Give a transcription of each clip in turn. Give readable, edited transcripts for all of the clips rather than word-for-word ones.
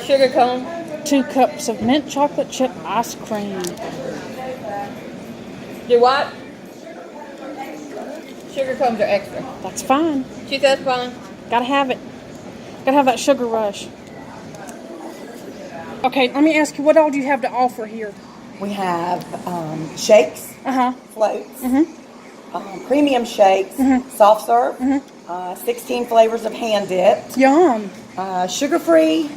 Sugar cone. 2 cups of mint chocolate chip ice cream. Do what? Sugar cones are extra. That's fine. She says fine. Gotta have it. Gotta have that sugar rush. Okay, let me ask you, what all do you have to offer here? We have shakes, floats, premium shakes, soft serve, 16 flavors of hand dipped, Yum. sugar-free,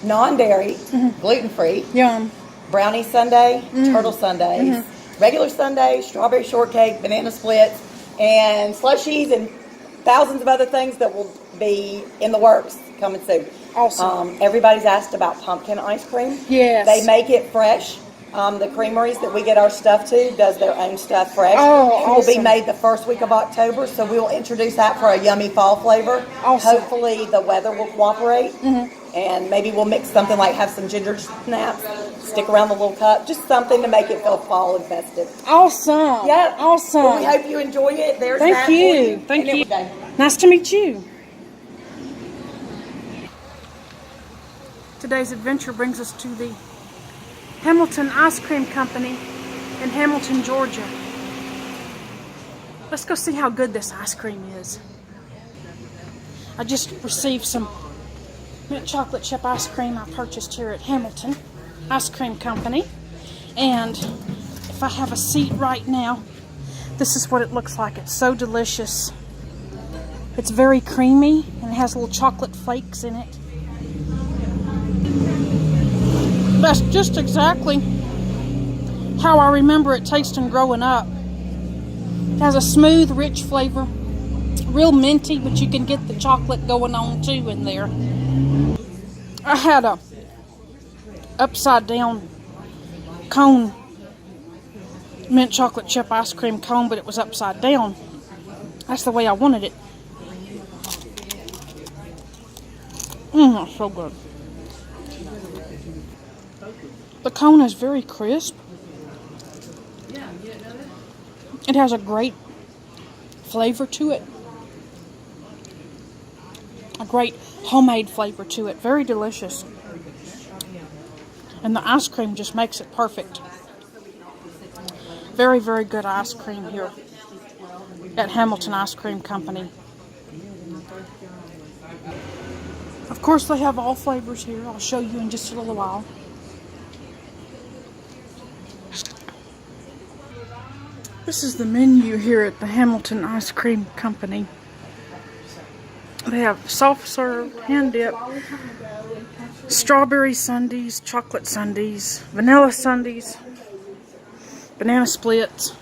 non-dairy, gluten-free, Yum. brownie sundae, turtle sundaes, regular sundae, strawberry shortcake, banana splits, and slushies, and thousands of other things that will be in the works coming soon. Awesome. Everybody's asked about pumpkin ice cream. Yes. They make it fresh. The creameries that we get our stuff to does their own stuff fresh. Oh, It will be awesome. made the first week of October, so we will introduce that for a yummy fall flavor. Awesome. Hopefully the weather will cooperate, and maybe we'll mix something like have some ginger snaps, stick around the little cup, just something to make it feel fall and festive. Awesome. Yeah. Awesome. Well, we hope you enjoy it. There's Thank that for you. Thank And you. it- Nice to meet you. Today's adventure brings us to the Hamilton Ice Cream Company in Hamilton, Georgia. Let's go see how good this ice cream is. I just received some mint chocolate chip ice cream I purchased here at Hamilton Ice Cream Company. And if I have a seat right now, this is what it looks like. It's so delicious. It's very creamy and it has little chocolate flakes in it. That's just exactly how I remember it tasting growing up. It has a smooth, rich flavor. Real minty, but you can get the chocolate going on too in there. I had a upside down cone, mint chocolate chip ice cream cone, but it was upside down. That's the way I wanted it. That's so good. The cone is very crisp. It has a great flavor to it. A great homemade flavor to it. Very delicious. And the ice cream just makes it perfect. Very, very good ice cream here at Hamilton Ice Cream Company. Of course, they have all flavors here. I'll show you in just a little while. This is the menu here at the Hamilton Ice Cream Company. They have soft serve, hand dip, strawberry sundaes, chocolate sundaes, vanilla sundaes, banana splits.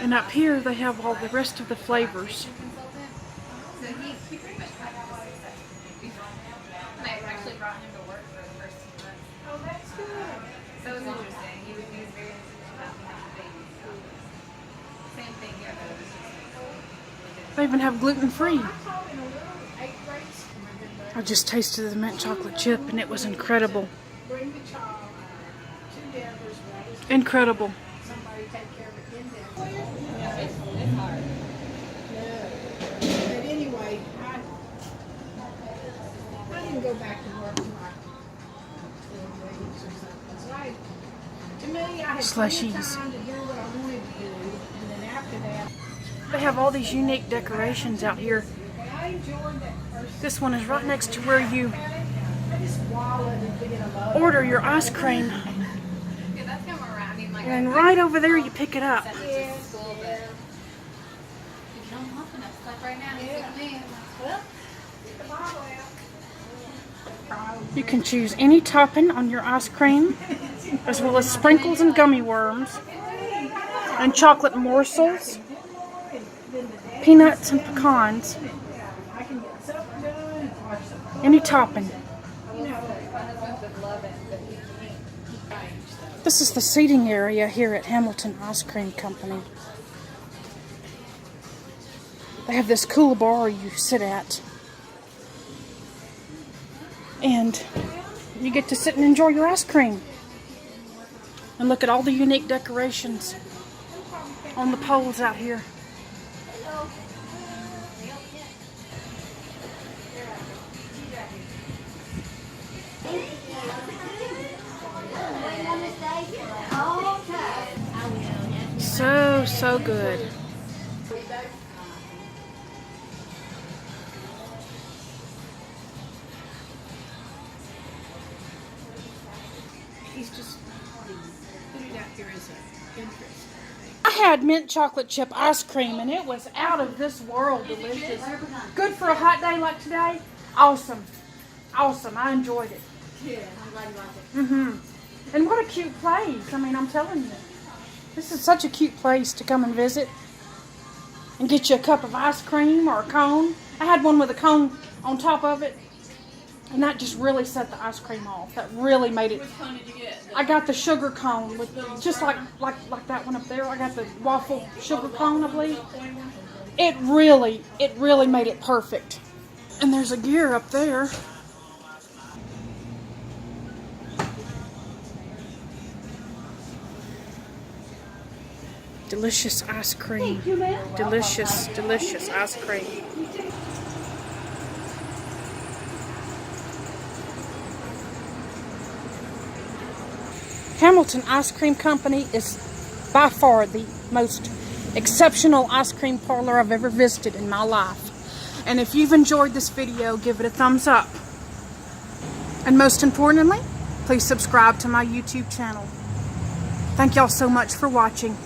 And up here they have all the rest of the flavors. They even have gluten-free. I just tasted the mint chocolate chip and it was incredible. Incredible. But anyway, I didn't go back to work till like 2 weeks or something. So to me, I had plenty of Slushies. time to do what I wanted to do, and then after that, They have all these unique decorations out here. I enjoyed that first. This one is right next to where you I just swallowed and being alone. order your ice cream. And right over there you pick it up. You can choose any topping on your ice cream, as well as sprinkles and gummy worms, and chocolate morsels, peanuts and pecans. Any topping. This is the seating area here at Hamilton Ice Cream Company. They have this cool bar you sit at. And you get to sit and enjoy your ice cream. And look at all the unique decorations. on the poles out here. So good. He's just putting it out here as an interest. I had mint chocolate chip ice cream and it was out of this world delicious. Good for a hot day like today. Awesome. Awesome. I enjoyed it. Yeah, I'm glad you liked it. Mm-hmm. And what a cute place. I mean, I'm telling you. This is such a cute place to come and visit and get you a cup of ice cream or a cone. I had one with a cone on top of it, and that just really set the ice cream off. That really made it. Which cone did you get? I got the sugar cone with just like that one up there. I got the waffle sugar cone, I believe. It really made it perfect. And there's a gear up there. Delicious ice cream. Delicious, delicious ice cream. Hamilton Ice Cream Company is by far the most exceptional ice cream parlor I've ever visited in my life. And if you've enjoyed this video, give it a thumbs up. And most importantly, please subscribe to my YouTube channel. Thank y'all so much for watching.